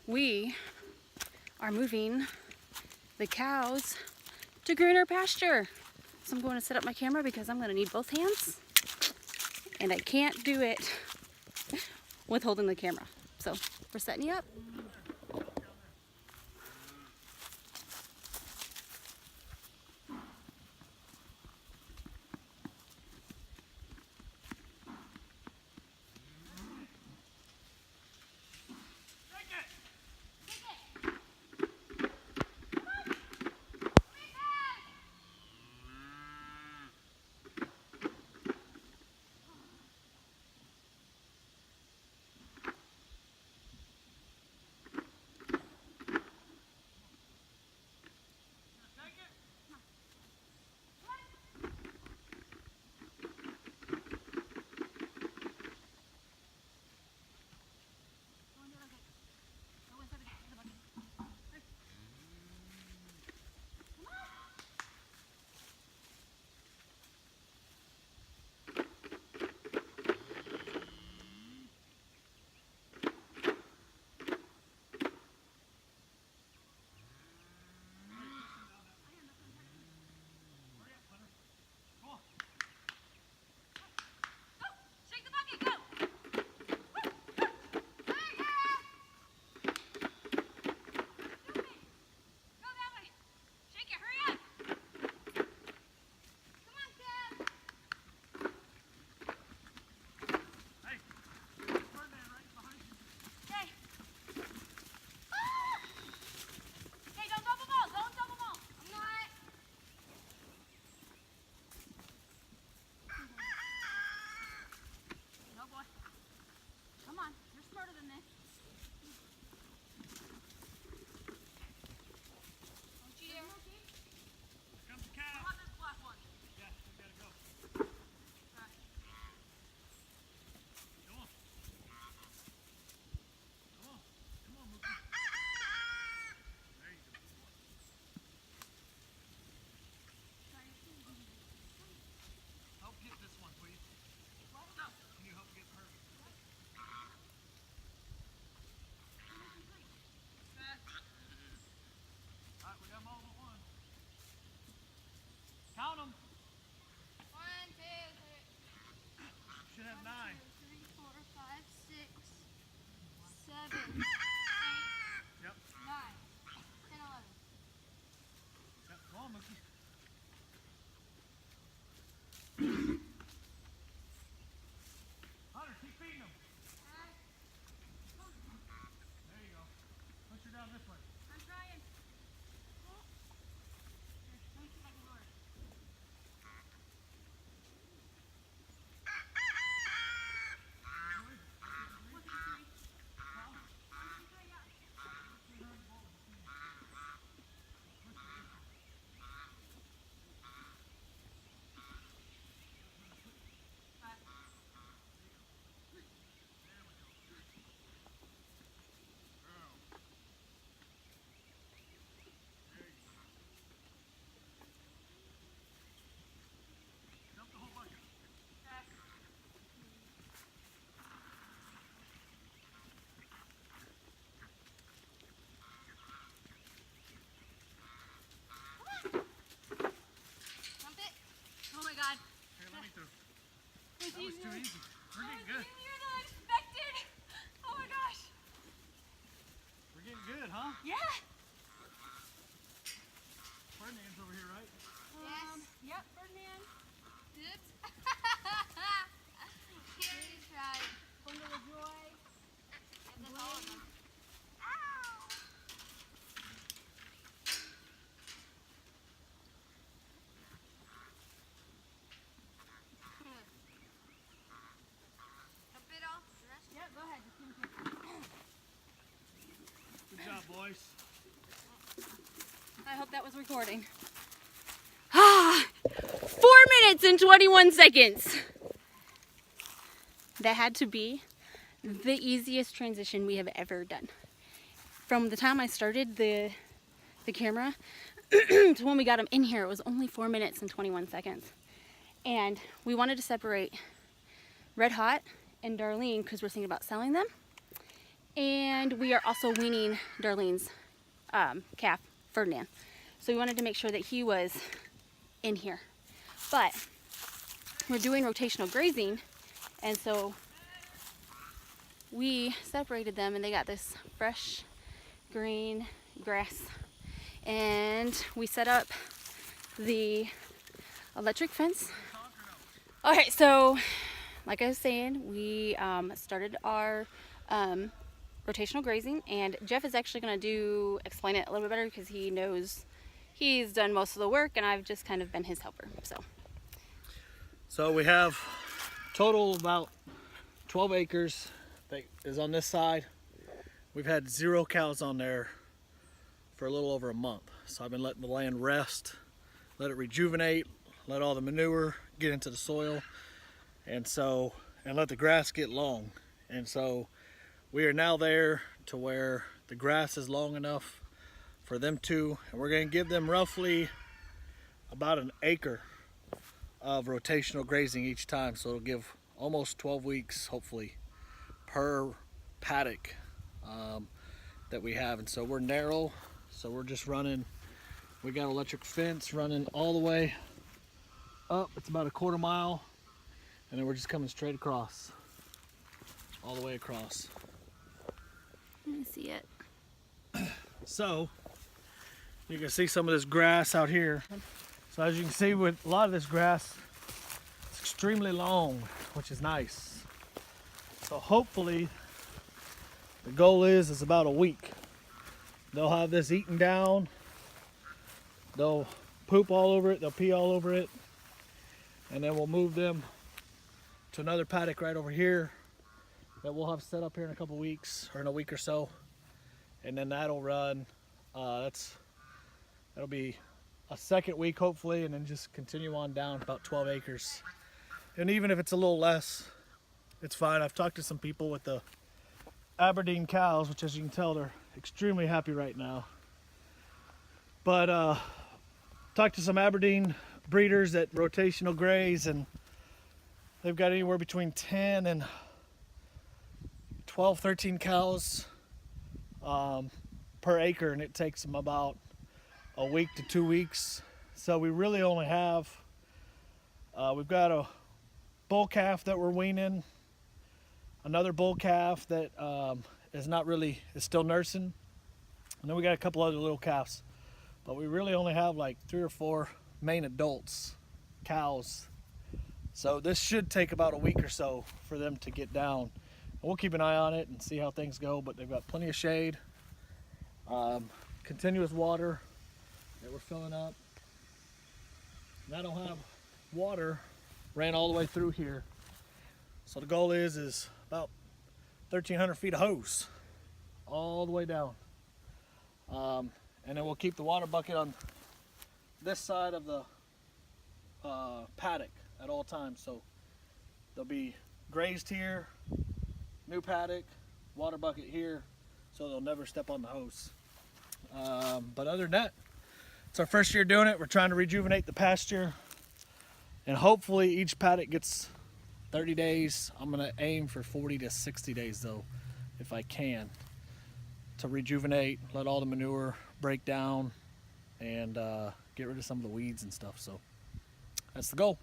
we are moving the cows to greener pasture. So I'm going to set up my camera because I'm going to need both hands, and I can't do it with holding the camera. So we're setting you up. Count them. 1, 2, 3. Should have 9. 2, 3, 4, 5, 6, 7, 8, Yep. 9, 10, 11. Yep. Come on, Mookie. Hunter, keep feeding them. There you go. Push her down this way. I'm trying. Let me see if I can lure it. Dump the whole bucket. Dump it. Oh my god. Here, let me through. It's That was too easy. We're getting good. easier than I expected. Oh my gosh. We're getting good, huh? Yeah. Ferdinand's over here, right? Yes. Yep, Ferdinand. Oops. Here you tried. Bundle of joy. And that's all of them. Dump it all. The rest? Yep, go ahead. Just give me Good job, boys. I hope that was recording. 4 minutes and 21 seconds. That had to be the easiest transition we have ever done. From the time I started the camera to when we got them in here, it was only 4 minutes and 21 seconds. And we wanted to separate Red Hot and Darlene because we're thinking about selling them. And And we are also weaning Darlene's calf, Ferdinand. So we wanted to make sure that he was in here. But we're doing rotational grazing, and so we separated them, and they got this fresh green grass. And we set up the electric fence. Okay, so like I was saying, we started our rotational grazing, and Jeff is actually going to explain it a little bit better because he knows, he's done most of the work, and I've just kind of been his helper. So we have total about 12 acres that is on this side. We've had 0 cows on there for a little over a month. So I've been letting the land rest, let it rejuvenate, let all the manure get into the soil, and let the grass get long. And so we are now there to where the grass is long enough for them to, and we're going to give them roughly about an acre of rotational grazing each time. So it'll give almost 12 weeks, hopefully, per paddock that we have. And so we're narrow, so we're just running, we got electric fence running all the way up. It's about a 1/4 mile, and then we're just coming straight across, all the way across. Let me see it. So you can see some of this grass out here. So as you can see, with a lot of this grass, it's extremely long, which is nice. So hopefully the goal is about a week. They'll have this eaten down. They'll poop all over it. They'll pee all over it. And then we'll move them to another paddock right over here that we'll have set up here in a couple weeks, or in a week or so. And then that'll run, that'll be a second week hopefully, and then just continue on down about 12 acres. And even if it's a little less, it's fine. I've talked to some people with the Aberdeen cows, which, as you can tell, they're extremely happy right now. But talked to some Aberdeen breeders that rotational graze, and they've got anywhere between 10 and 12, 13 cows per acre, and it takes them about a week to 2 weeks. So we really only have, we've got a bull calf that we're weaning, another bull calf that is still nursing, and then we got a couple other little calves. But we really only have like 3 or 4 main adults, cows. So this should take about a week or so for them to get down. And we'll keep an eye on it and see how things go, but they've got plenty of shade, continuous water that we're filling up. And I don't have water ran all the way through here. So the goal is about 1,300 feet of hose all the way down. And then we'll keep the water bucket on this side of the paddock at all times. So they'll be grazed here, new paddock, water bucket here, so they'll never step on the hose. But other than that, it's our first year doing it. We're trying to rejuvenate the pasture, and hopefully each paddock gets 30 days. I'm gonna aim for 40 to 60 days though, if I can, to rejuvenate, let all the manure break down, and get rid of some of the weeds and stuff. So that's the goal.